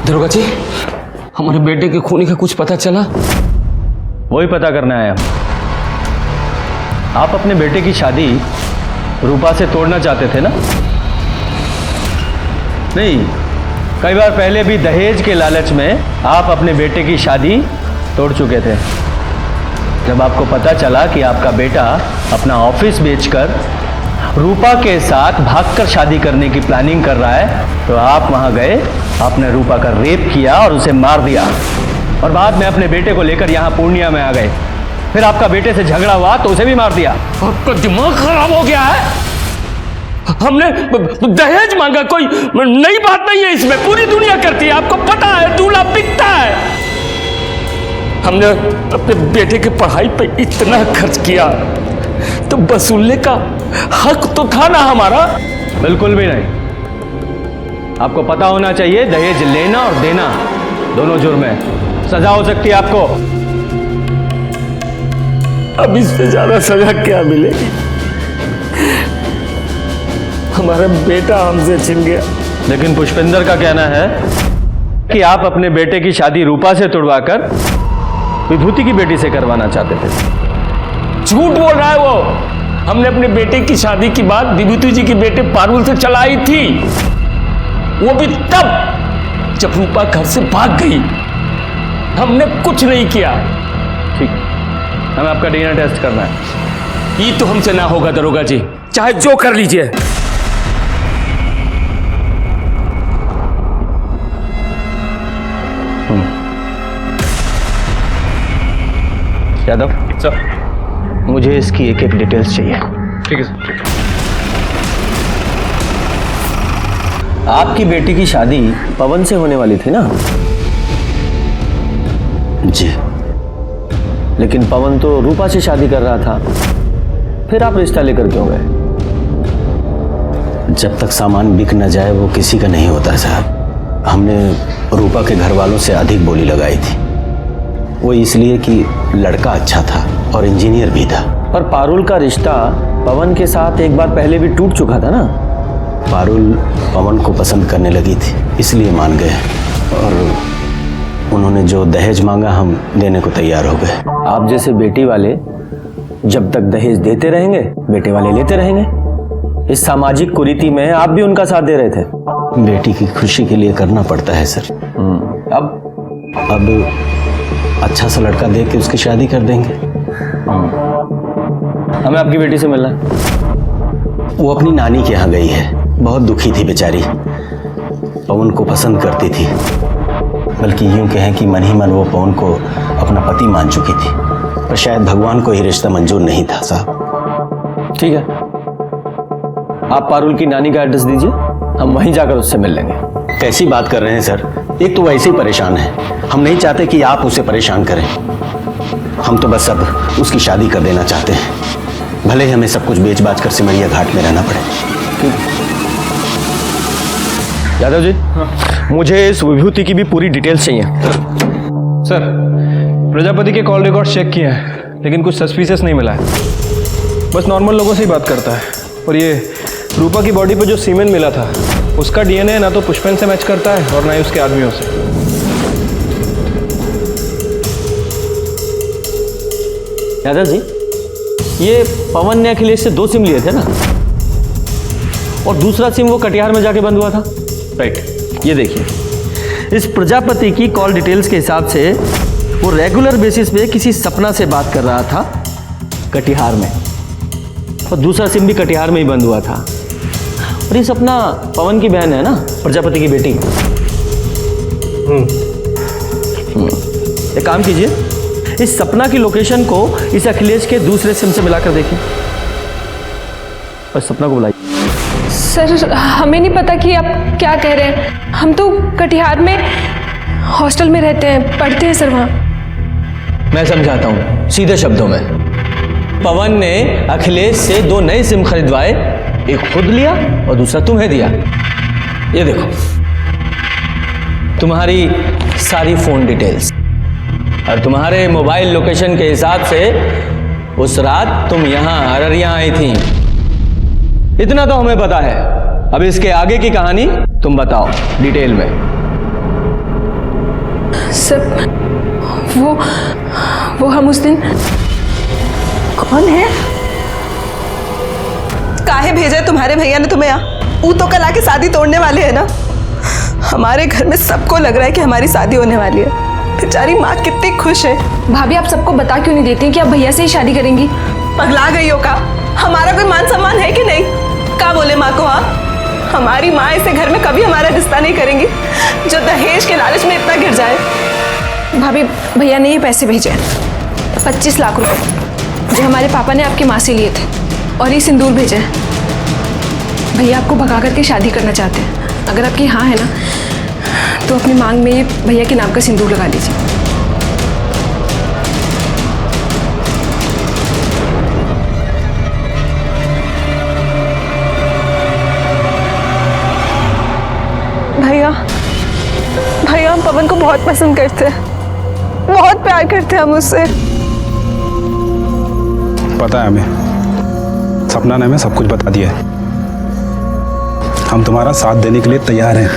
दरोगा जी, हमारे बेटे के खूनी का कुछ पता चला? वही पता करना है। आप अपने बेटे की शादी रूपा से तोड़ना चाहते थे ना? नहीं, कई बार पहले भी दहेज के लालच में आप अपने बेटे की शादी तोड़ चुके थे। जब आपको पता चला कि आपका बेटा अपना ऑफिस बेचकर रूपा के साथ भागकर शादी करने की प्लानिंग कर रहा है, तो आप वहां गए, आपने रूपा का रेप किया और उसे मार दिया, और बाद में अपने बेटे को लेकर यहाँ पूर्णिया में आ गए। फिर आपका बेटे से झगड़ा हुआ तो उसे भी मार दिया। आपका दिमाग खराब हो गया है? हमने दहेज मांगा, कोई नई बात नहीं है इसमें, पूरी दुनिया करती है, आपको पता है, दूल्हा बिकता है। हमने अपने बेटे की पढ़ाई पे इतना खर्च किया तो वसूलने का हक तो था ना हमारा? बिल्कुल भी नहीं। आपको पता होना चाहिए, दहेज लेना और देना दोनों जुर्म है, सजा हो सकती है आपको। अब इससे ज्यादा सजा क्या मिलेगी? हमारा बेटा हमसे छिन गया। लेकिन पुष्पेंद्र का कहना है कि आप अपने बेटे की शादी रूपा से तुड़वाकर विभूति की बेटी से करवाना चाहते थे। झूठ बोल रहा है वो। हमने अपने बेटे की शादी की बात विभूति जी के बेटे पारुल से चलाई थी, वो भी तब जब रूपा घर से भाग गई। हमने कुछ नहीं किया। ठीक, हमें आपका डीएनए टेस्ट करना है। ये तो हमसे ना होगा दरोगा जी, चाहे जो कर लीजिए। यादव सर, मुझे इसकी एक एक डिटेल्स चाहिए। ठीक है सर। आपकी बेटी की शादी पवन से होने वाली थी ना? जी। लेकिन पवन तो रूपा से शादी कर रहा था, फिर आप रिश्ता लेकर क्यों गए? जब तक सामान बिक न जाए वो किसी का नहीं होता साहब। हमने रूपा के घर वालों से अधिक बोली लगाई थी, वो इसलिए कि लड़का अच्छा था और इंजीनियर भी था। पर पारुल का रिश्ता पवन के साथ एक बार पहले भी टूट चुका था ना? पारुल पवन को पसंद करने लगी थी, इसलिए मान गए, और उन्होंने जो दहेज मांगा हम देने को तैयार हो गए। आप जैसे बेटी वाले जब तक दहेज देते रहेंगे, बेटे वाले लेते रहेंगे। इस सामाजिक कुरीति में आप भी उनका साथ दे रहे थे। बेटी की खुशी के लिए करना पड़ता है सर। अब अच्छा सा लड़का देख के उसकी शादी कर देंगे। हमें आपकी बेटी से मिलना है। वो अपनी नानी के यहाँ गई है, बहुत दुखी थी बेचारी, पवन को पसंद करती थी, बल्कि यूं कहें कि मन ही मन वो पवन को अपना पति मान चुकी थी, पर शायद भगवान को ही रिश्ता मंजूर नहीं था साहब। ठीक है, आप पारुल की नानी का एड्रेस दीजिए, हम वहीं जाकर उससे मिल लेंगे। कैसी बात कर रहे हैं सर, एक तो वैसे ही परेशान है, हम नहीं चाहते कि आप उसे परेशान करें। हम तो बस अब उसकी शादी कर देना चाहते हैं, भले ही हमें सब कुछ बेच बाच कर सिमरिया घाट में रहना पड़े। यादव जी, मुझे इस विभूति की भी पूरी डिटेल्स चाहिए। सर, प्रजापति के कॉल रिकॉर्ड चेक किए हैं, लेकिन कुछ सस्पिशियस नहीं मिला है। बस नॉर्मल लोगों से ही बात करता है। और ये रूपा की बॉडी पर जो सीमेन मिला था, उसका डीएनए ना तो पुष्पेन से मैच करता है और ना ही उसके आदमियों से। यादव जी, ये पवन ने अखिलेश से 2 सिम लिए थे ना, और दूसरा सिम वो कटिहार में जाके बंद हुआ था। राइट, ये देखिए, इस प्रजापति की कॉल डिटेल्स के हिसाब से वो रेगुलर बेसिस पे किसी सपना से बात कर रहा था कटिहार में, और दूसरा सिम भी कटिहार में ही बंद हुआ था। और ये सपना पवन की बहन है ना, प्रजापति की बेटी। एक काम कीजिए, इस सपना की लोकेशन को इस अखिलेश के दूसरे सिम से मिलाकर देखिए और सपना को बुलाइए। सर हमें नहीं पता कि आप क्या कह रहे हैं। हम तो कटिहार में हॉस्टल में रहते हैं, पढ़ते हैं सर वहाँ। मैं समझाता हूँ सीधे शब्दों में। पवन ने अखिलेश से 2 नए सिम खरीदवाए, एक खुद लिया और दूसरा तुम्हें दिया। ये देखो तुम्हारी सारी फोन डिटेल्स और तुम्हारे मोबाइल लोकेशन के हिसाब से उस रात तुम यहां अररिया आई थी। इतना तो हमें पता है, अब इसके आगे की कहानी तुम बताओ डिटेल में। सर वो हम उस दिन कौन है? काहे भेजा है तुम्हारे भैया ने तुम्हें यहाँ? वो तो कल आके शादी तोड़ने वाले हैं ना। हमारे घर में सबको लग रहा है कि हमारी शादी होने वाली है। बेचारी माँ कितनी खुश है। भाभी आप सबको बता क्यों नहीं देती कि आप भैया से ही शादी करेंगी? पगला गई हो का? हमारा कोई मान सम्मान है कि नहीं? क्या बोले माँ को? हाँ, हमारी माँ ऐसे घर में कभी हमारा रिश्ता नहीं करेंगी जो दहेज के लालच में इतना गिर जाए। भाभी भैया ने ये पैसे भेजे हैं 25 लाख रुपए जो हमारे पापा ने आपकी माँ से लिए थे, और ये सिंदूर भेजा है। भैया आपको भगा करके शादी करना चाहते हैं। अगर आपकी हाँ है ना तो अपनी मांग में ये भैया के नाम का सिंदूर लगा लीजिए। भैया भैया हम पवन को बहुत पसंद करते हैं, बहुत प्यार करते हैं हम उससे। पता है हमें, सपना ने हमें सब कुछ बता दिया है। हम तुम्हारा साथ देने के लिए तैयार हैं।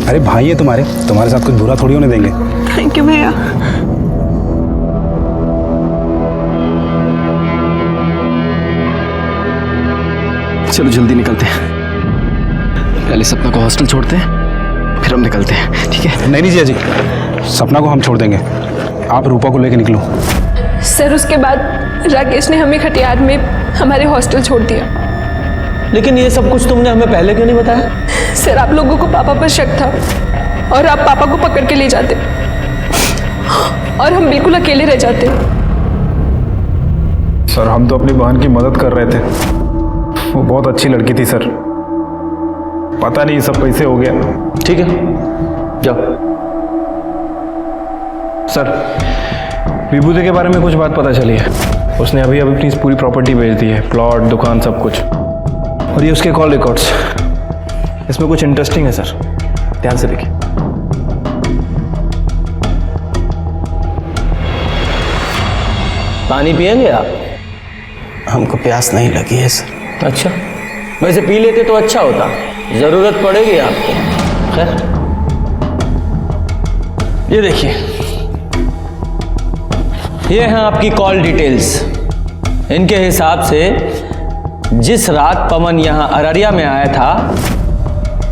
अरे भाई है तुम्हारे साथ कुछ बुरा थोड़ी होने देंगे। थैंक यू भैया। चलो जल्दी निकलते हैं, पहले सपना को हॉस्टल छोड़ते हैं फिर हम निकलते हैं, ठीक है? नहीं जिया जी, सपना को हम छोड़ देंगे, आप रूपा को लेके निकलो। सर उसके बाद राकेश ने हमें खटियार में हमारे हॉस्टल छोड़ दिया। लेकिन ये सब कुछ तुमने हमें पहले क्यों नहीं बताया? सर आप लोगों को पापा पर शक था और आप पापा को पकड़ के ले जाते और हम बिल्कुल अकेले रह जाते। सर हम तो अपनी बहन की मदद कर रहे थे, वो बहुत अच्छी लड़की थी सर, पता नहीं सब कैसे हो गया। ठीक है जाओ। सर विभूति के बारे में कुछ बात पता चली है, उसने अभी अपनी पूरी प्रॉपर्टी बेच दी है, प्लॉट दुकान सब कुछ, और ये उसके कॉल रिकॉर्ड्स। इसमें कुछ इंटरेस्टिंग है सर, ध्यान से देखिए। पानी पिएंगे आप? हमको प्यास नहीं लगी है सर। अच्छा, वैसे पी लेते तो अच्छा होता, जरूरत पड़ेगी आपको। खैर ये देखिए, ये हैं आपकी कॉल डिटेल्स। इनके हिसाब से जिस रात पवन यहां अररिया में आया था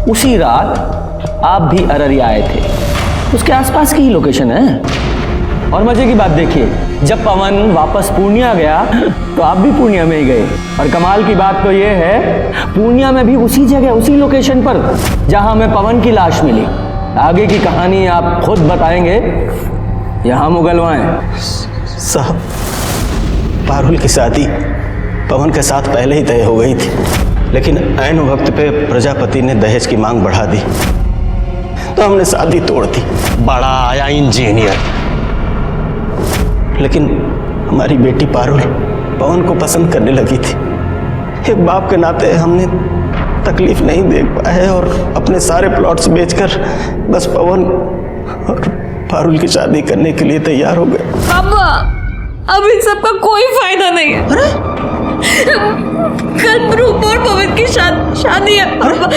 उसी रात आप भी अररिया आए थे, उसके आसपास की ही लोकेशन है। और मजे की बात देखिए, जब पवन वापस पूर्णिया गया तो आप भी पूर्णिया में ही गए। और कमाल की बात तो ये है, पूर्णिया में भी उसी जगह उसी लोकेशन पर जहां हमें पवन की लाश मिली। आगे की कहानी आप खुद बताएंगे, यहां मुगलवाएं। साहब पारुल की शादी पवन के साथ पहले ही तय हो गई थी, लेकिन ऐन वक्त पे प्रजापति ने दहेज की मांग बढ़ा दी तो हमने शादी तोड़ दी। बड़ा आया इंजीनियर, लेकिन हमारी बेटी पारुल पवन को पसंद करने लगी थी। एक बाप के नाते हमने तकलीफ नहीं देख पाए और अपने सारे प्लॉट्स बेचकर बस पवन और पारुल की शादी करने के लिए तैयार हो गए। पापा अब इन सब का कोई फायदा नहीं है। कल रूपा और पवन की शादी है पापा।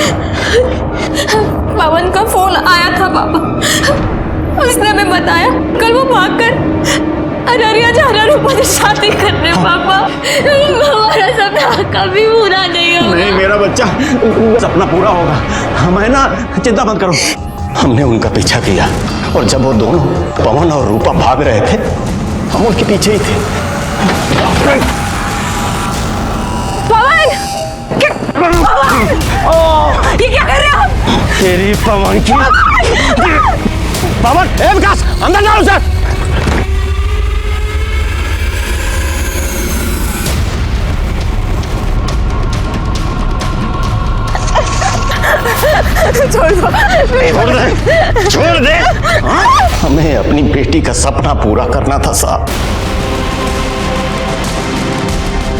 पवन का फोन आया था पापा, उसने हमें बताया कल वो भागकर अररिया जा रहा रूपा से शादी करने। पापा हमारा सपना कभी पूरा नहीं होगा। नहीं मेरा बच्चा, सपना पूरा होगा, हमें ना चिंता मत करो। हमने उनका पीछा किया और जब वो दोनों पवन और रूपा भाग रहे थे हम उनके पीछे ही थे। पवन! ये क्या कर रहे हो आप? तेरी पवन की पवन, ए विकास, अंदर जाओ सर। छोड़ दो। छोड़ दे, छोड़ दे। हमें अपनी बेटी का सपना पूरा करना था साहब।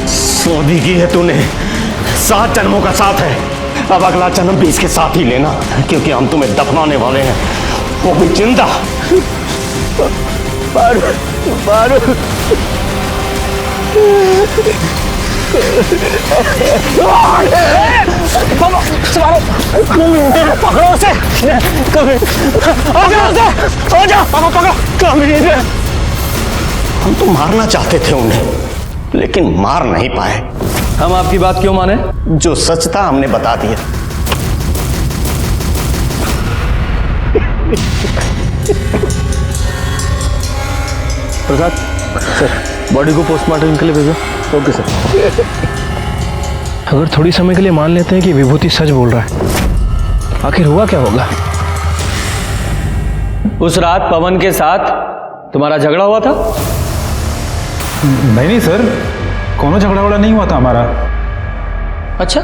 शादी की है तूने, 7 जन्मों का साथ है। अब अगला जन्म भी इसके साथ ही लेना, क्योंकि हम तुम्हें दफनाने वाले हैं, वो भी जिंदा। पारू, पारू। पकड़ो उसे, पकड़ो। हम तो मारना चाहते थे उन्हें, लेकिन मार नहीं पाए। हम आपकी बात क्यों माने? जो सच था हमने बता दिया। प्रसाद सर, बॉडी को पोस्टमार्टम के लिए भेजो। Okay sir. अगर थोड़ी समय के लिए मान लेते हैं कि विभूति सच बोल रहा है, आखिर हुआ क्या होगा? उस रात पवन के साथ तुम्हारा झगड़ा हुआ था? नहीं सर, कोनो झगड़ा वगड़ा नहीं हुआ था हमारा। अच्छा,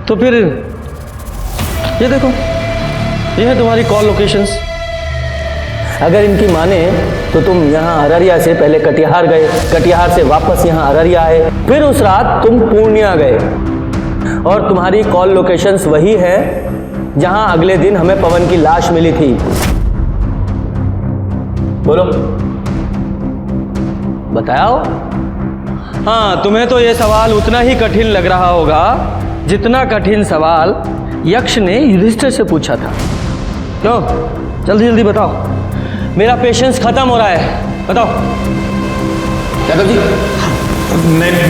तो फिर ये देखो, ये है तुम्हारी कॉल लोकेशंस। अगर इनकी माने तो तुम यहाँ अररिया से पहले कटिहार गए, कटिहार से वापस यहाँ अररिया आए, फिर उस रात तुम पूर्णिया गए, और तुम्हारी कॉल लोकेशंस वही है जहां अगले दिन हमें पवन की लाश मिली थी। बोलो, बताओ। हाँ, तुम्हें तो यह सवाल उतना ही कठिन लग रहा होगा जितना कठिन सवाल यक्ष ने युधिष्ठिर से पूछा था। क्यों? जल्दी जल्दी बताओ, मेरा पेशेंस खत्म हो रहा है। बताओ। यादव जी।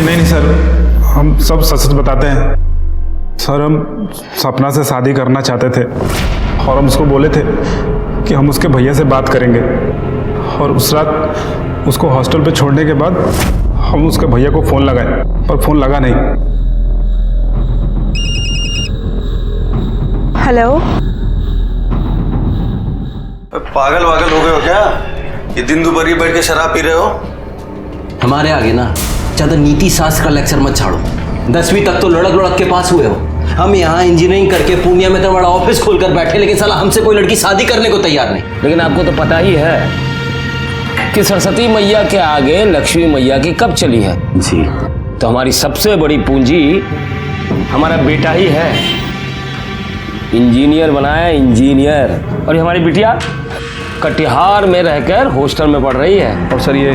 नहीं सर, हम सब सच सच बताते हैं सर। हम सपना से शादी करना चाहते थे और हम उसको बोले थे कि हम उसके भैया से बात करेंगे, और उस रात उसको हॉस्टल पे छोड़ने के बाद हम उसके भैया को फ़ोन लगाए, पर फ़ोन लगा नहीं। हेलो। पागल वागल हो गए हो क्या? ये दिन दोपहर बैठ के शराब पी रहे हो? हमारे आगे ना ज्यादा नीति शास्त्र का लेक्चर मत छाड़ो। 10वीं तक तो लड़क लड़क के पास हुए हो। हम यहाँ इंजीनियरिंग करके पूर्णिया में तो बड़ा ऑफिस खोलकर बैठे, लेकिन साला हमसे कोई लड़की शादी करने को तैयार नहीं। लेकिन आपको तो पता ही है कि सरस्वती मैया के आगे लक्ष्मी मैया की कब चली है जी। तो हमारी सबसे बड़ी पूंजी हमारा बेटा ही है। इंजीनियर बनाया, इंजीनियर। और ये हमारी बिटिया कटिहार में रहकर हॉस्टल में पढ़ रही है। और सर, ये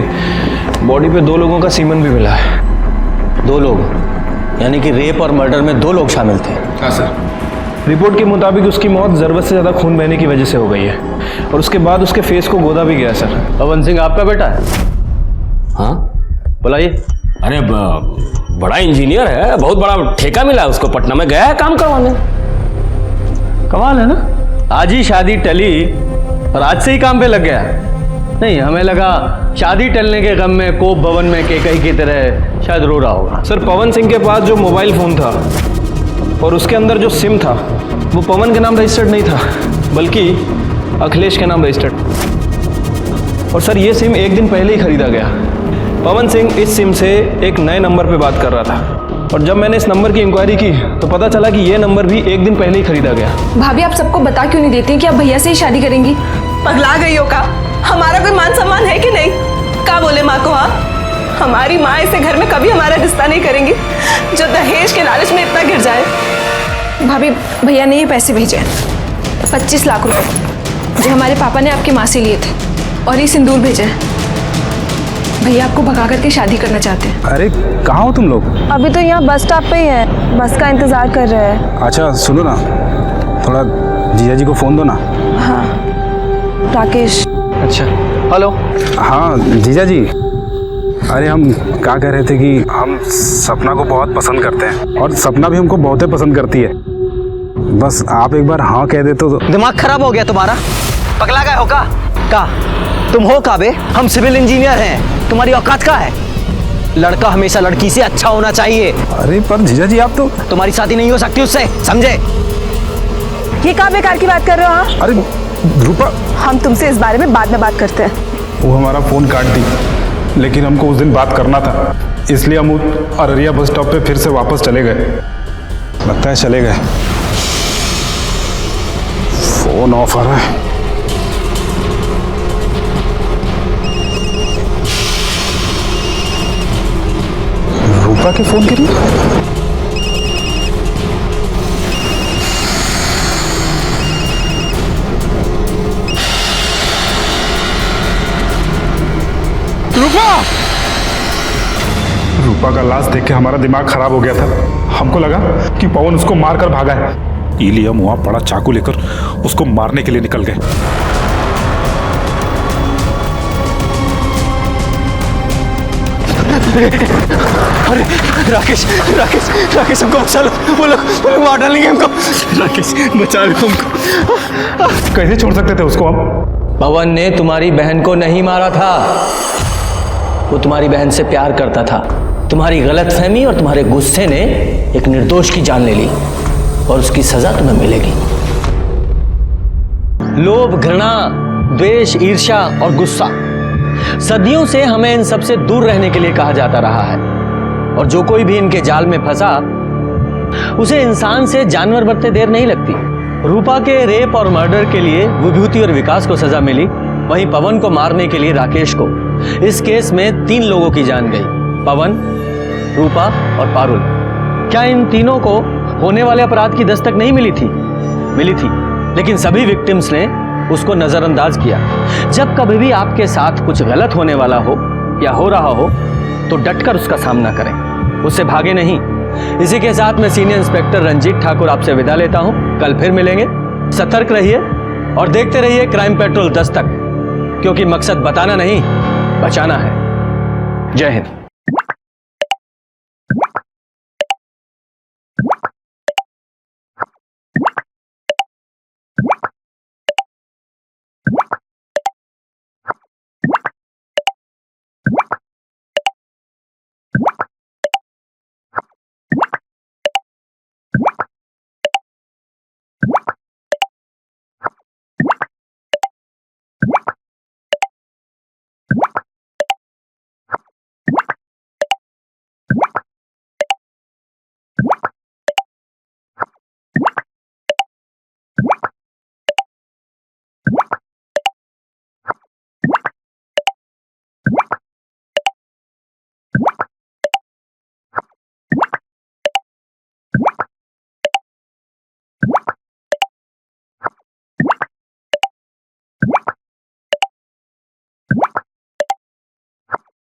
बॉडी पे 2 लोगों का सीमन भी मिला है। 2 लोग? यानी कि रेप और मर्डर में 2 लोग शामिल थे? हाँ सर। रिपोर्ट के मुताबिक उसकी मौत जरूरत से ज्यादा खून बहने की वजह से हो गई है, और उसके बाद उसके फेस को गोदा भी गया सर। पवन सिंह आपका बेटा है? हाँ, बुलाइए। अरे बड़ा इंजीनियर है, बहुत बड़ा ठेका मिला है उसको, पटना में गया है काम करवाने। कमाल है ना, आज ही शादी टली और आज से ही काम पे लग गया। नहीं, हमें लगा शादी टलने के गम में कोप भवन में केकई की तरह शायद रो रहा होगा। सर, पवन सिंह के पास जो मोबाइल फोन था और उसके अंदर जो सिम था वो पवन के नाम रजिस्टर्ड नहीं था, बल्कि अखिलेश के नाम रजिस्टर्ड। और सर, ये सिम 1 दिन पहले ही खरीदा गया। पवन सिंह इस सिम से एक नए नंबर पे बात कर रहा था, और जब मैंने इस नंबर की इंक्वायरी की तो पता चला कि ये नंबर भी 1 दिन पहले ही खरीदा गया। भाभी, आप सबको बता क्यों नहीं देती कि आप भैया से ही शादी करेंगी? पगला गई हो का? हमारा कोई मान सम्मान है कि नहीं? क्या बोले माँ को? हाँ, हमारी माँ ऐसे घर में कभी हमारा रिश्ता नहीं करेंगी जो दहेज के लालच में इतना गिर जाए। भाभी, भैया ने ये पैसे भेजे 25 लाख रुपए, जो हमारे पापा ने आपकी माँ से लिए थे, और ये सिंदूर भेजे। भैया आपको भगा करके शादी करना चाहते हैं। अरे कहाँ हो तुम लोग? अभी तो यहाँ बस स्टॉप पे ही है, बस का इंतजार कर रहे हैं। अच्छा सुनो ना, थोड़ा जीजा जी को फ़ोन दो ना। हाँ, राकेश। अच्छा, हेलो। हाँ जीजा जी, अरे हम क्या कह रहे थे कि हम सपना को बहुत पसंद करते हैं, और सपना भी हमको बहुत पसंद करती है। बस आप एक बार हाँ कह देते तो। दिमाग खराब हो गया तुम्हारा? पगला गए हो का? तुम हो का बे? हम सिविल इंजीनियर हैं, तुम्हारी औकात का है? लड़का हमेशा लड़की से अच्छा होना चाहिए। अरे पर जीजा जी आप तो। तुम्हारी शादी नहीं हो सकती उससे, समझे? ये क्या बेकार की बात कर रहे हो आप? अरे रूपा, हम तुमसे इस बारे में बाद में बात करते हैं। वो हमारा फोन काट दी, लेकिन हमको उस दिन बात करना था, इसलिए हम अररिया बस स्टॉप पे फिर से वापस चले गए। लगता है चले गए। फोन ऑफ आ रहा है। रूपा के फोन के लिए रूपा का लाश देख के हमारा दिमाग खराब हो गया था। हमको लगा कि पवन उसको मारकर भागा है, इसलिए हम वहां बड़ा चाकू लेकर उसको मारने के लिए निकल गए। अरे राकेश राकेश राकेश, हमको बचा लो, वो लोग मार डालेंगे हमको। राकेश बचा लो हमको। कैसे छोड़ सकते थे उसको हम? पवन ने तुम्हारी बहन को नहीं मारा था, वो तुम्हारी बहन से प्यार करता था। तुम्हारी गलतफहमी और तुम्हारे गुस्से ने एक निर्दोष की जान ले ली और उसकी सजा तुम्हें मिलेगी। लोभ, घृणा, द्वेष, ईर्ष्या और गुस्सा सदियों से हमें इन सबसे दूर रहने के लिए कहा जाता रहा है, और जो कोई भी इनके जाल में फंसा उसे इंसान से जानवर बनते देर नहीं लगती। रूपा के रेप और मर्डर के लिए विभूति और विकास को सजा मिली, वहीं पवन को मारने के लिए राकेश को। इस केस में 3 लोगों की जान गई, पवन, रूपा और पारुल। क्या इन तीनों को होने वाले अपराध की दस्तक नहीं मिली थी? मिली थी, लेकिन सभी विक्टिम्स ने उसको नजरअंदाज किया। जब कभी भी आपके साथ कुछ गलत होने वाला हो या हो रहा हो तो डटकर उसका सामना करें, उससे भागे नहीं। इसी के साथ मैं सीनियर इंस्पेक्टर रंजीत ठाकुर आपसे विदा लेता हूं। कल फिर मिलेंगे। सतर्क रहिए और देखते रहिए क्राइम पेट्रोल दस्तक, क्योंकि मकसद बताना नहीं, बचाना है। जय हिंद।